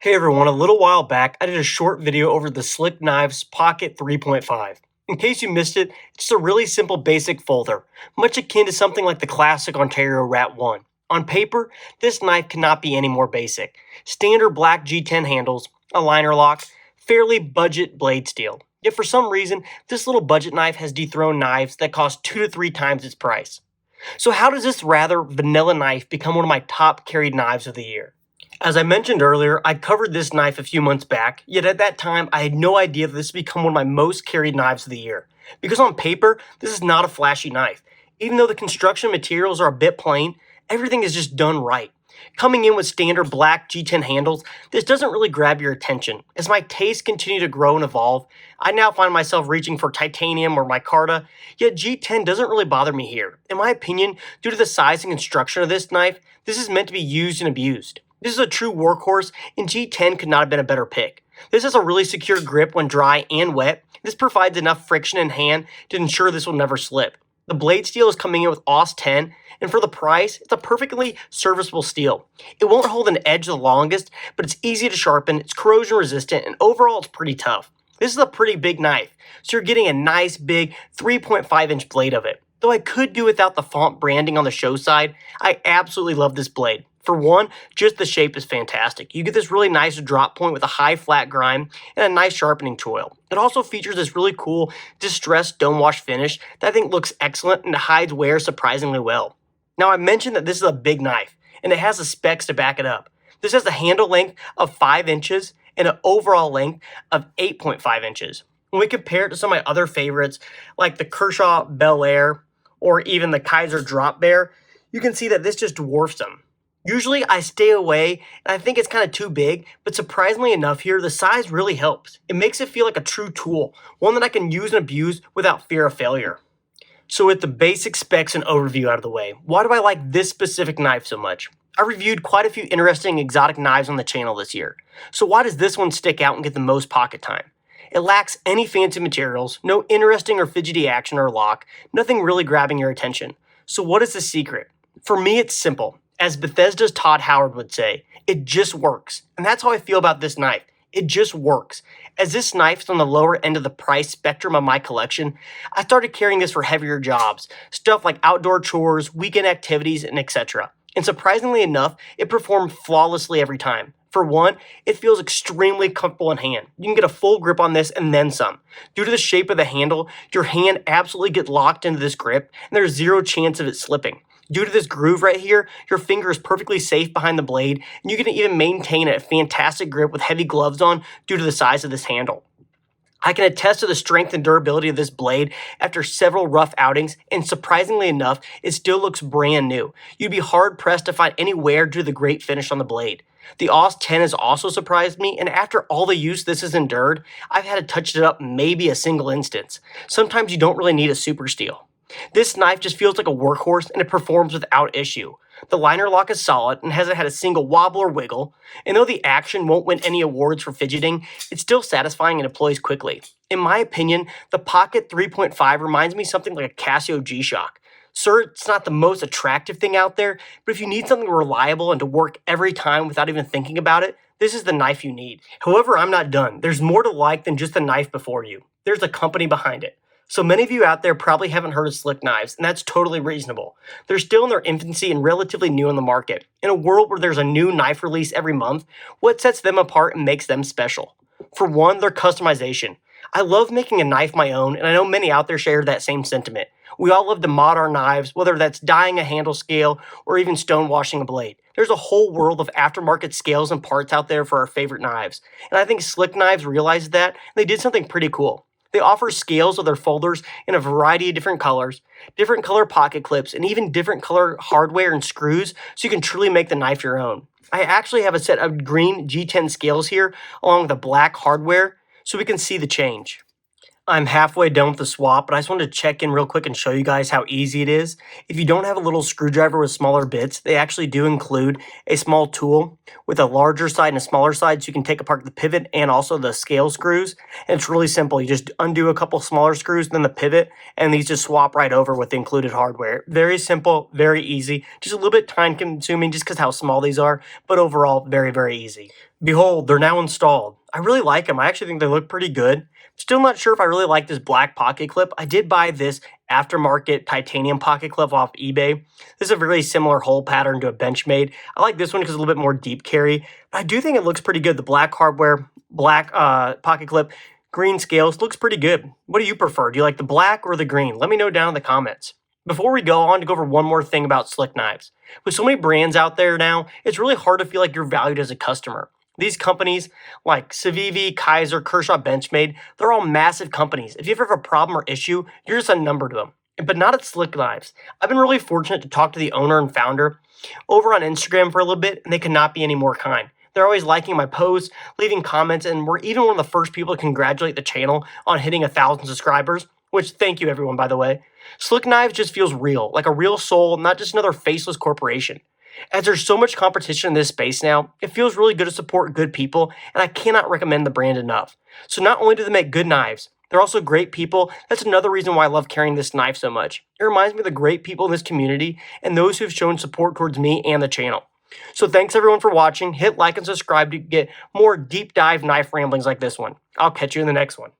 Hey everyone, a little while back I did a short video over the Slick Knives Pocket 3.5. In case you missed it, it's just a really simple basic folder, much akin to something like the classic Ontario Rat 1. On paper, this knife cannot be any more basic. Standard black G10 handles, a liner lock, fairly budget blade steel. Yet for some reason, this little budget knife has dethroned knives that cost 2 to 3 times its price. So how does this rather vanilla knife become one of my top carried knives of the year? As I mentioned earlier, I covered this knife a few months back, yet at that time I had no idea that this would become one of my most carried knives of the year. Because on paper, this is not a flashy knife. Even though the construction materials are a bit plain, everything is just done right. Coming in with standard black G10 handles, this doesn't really grab your attention. As my tastes continue to grow and evolve, I now find myself reaching for titanium or micarta, yet G10 doesn't really bother me here. In my opinion, due to the size and construction of this knife, this is meant to be used and abused. This is a true workhorse, and G10 could not have been a better pick. This has a really secure grip when dry and wet. This provides enough friction in hand to ensure this will never slip. The blade steel is coming in with AUS 10, and for the price, it's a perfectly serviceable steel. It won't hold an edge the longest, but it's easy to sharpen, it's corrosion resistant, and overall it's pretty tough. This is a pretty big knife, so you're getting a nice big 3.5-inch blade of it. Though I could do without the font branding on the show side, I absolutely love this blade. For one, just the shape is fantastic. You get this really nice drop point with a high flat grind and a nice sharpening choil. It also features this really cool distressed stone wash finish that I think looks excellent and hides wear surprisingly well. Now I mentioned that this is a big knife and it has the specs to back it up. This has a handle length of 5 inches and an overall length of 8.5 inches. When we compare it to some of my other favorites like the Kershaw Bel Air or even the Kaiser Drop Bear, you can see that this just dwarfs them. Usually I stay away and I think it's kind of too big, but surprisingly enough here, the size really helps. It makes it feel like a true tool, one that I can use and abuse without fear of failure. So with the basic specs and overview out of the way, why do I like this specific knife so much? I reviewed quite a few interesting exotic knives on the channel this year. So why does this one stick out and get the most pocket time? It lacks any fancy materials, no interesting or fidgety action or lock, nothing really grabbing your attention. So what is the secret? For me, it's simple. As Bethesda's Todd Howard would say, it just works. And that's how I feel about this knife. It just works. As this knife's on the lower end of the price spectrum of my collection, I started carrying this for heavier jobs, stuff like outdoor chores, weekend activities, and etc. And surprisingly enough, it performed flawlessly every time. For one, it feels extremely comfortable in hand. You can get a full grip on this and then some. Due to the shape of the handle, your hand absolutely gets locked into this grip, and there's zero chance of it slipping. Due to this groove right here, your finger is perfectly safe behind the blade, and you can even maintain a fantastic grip with heavy gloves on due to the size of this handle. I can attest to the strength and durability of this blade after several rough outings, and surprisingly enough, it still looks brand new. You'd be hard pressed to find any wear due to the great finish on the blade. The AUS 10 has also surprised me, and after all the use this has endured, I've had to touch it up maybe a single instance. Sometimes you don't really need a super steel. This knife just feels like a workhorse and it performs without issue. The liner lock is solid and hasn't had a single wobble or wiggle, and though the action won't win any awards for fidgeting, it's still satisfying and deploys quickly. In my opinion, the Pocket 3.5 reminds me something like a Casio G-Shock. Sure, it's not the most attractive thing out there, but if you need something reliable and to work every time without even thinking about it, this is the knife you need. However, I'm not done. There's more to like than just the knife before you. There's a company behind it. So many of you out there probably haven't heard of Slick Knives, and that's totally reasonable. They're still in their infancy and relatively new on the market. In a world where there's a new knife release every month, what sets them apart and makes them special? For one, their customization. I love making a knife my own, and I know many out there share that same sentiment. We all love to mod our knives, whether that's dyeing a handle scale or even stone washing a blade. There's a whole world of aftermarket scales and parts out there for our favorite knives, and I think Slick Knives realized that, and they did something pretty cool. They offer scales of their folders in a variety of different colors, different color pocket clips, and even different color hardware and screws so you can truly make the knife your own. I actually have a set of green G10 scales here along with a black hardware so we can see the change. I'm halfway done with the swap, but I just wanted to check in real quick and show you guys how easy it is. If you don't have a little screwdriver with smaller bits, they actually do include a small tool with a larger side and a smaller side, so you can take apart the pivot and also the scale screws. And it's really simple. You just undo a couple smaller screws, then the pivot, and these just swap right over with the included hardware. Very simple, very easy, just a little bit time consuming just because how small these are, but overall, very, very easy. Behold, they're now installed. I really like them. I actually think they look pretty good. Still not sure if I really like this black pocket clip. I did buy this aftermarket titanium pocket clip off eBay. This is a very similar hole pattern to a Benchmade. I like this one because it's a little bit more deep carry. But I do think it looks pretty good. The black hardware, black pocket clip, green scales looks pretty good. What do you prefer? Do you like the black or the green? Let me know down in the comments. Before we go on to go over one more thing about slick knives. With so many brands out there now, it's really hard to feel like you're valued as a customer. These companies like Civivi, Kaiser, Kershaw, Benchmade, they're all massive companies. If you ever have a problem or issue, you're just a number to them. But not at Slick Knives. I've been really fortunate to talk to the owner and founder over on Instagram for a little bit, and they could not be any more kind. They're always liking my posts, leaving comments, and we're even one of the first people to congratulate the channel on hitting 1,000 subscribers, which thank you everyone, by the way. Slick Knives just feels real, like a real soul, not just another faceless corporation. As there's so much competition in this space now, it feels really good to support good people, and I cannot recommend the brand enough. So not only do they make good knives, they're also great people. That's another reason why I love carrying this knife so much. It reminds me of the great people in this community and those who've shown support towards me and the channel. So thanks everyone for watching. Hit like and subscribe to get more deep dive knife ramblings like this one. I'll catch you in the next one.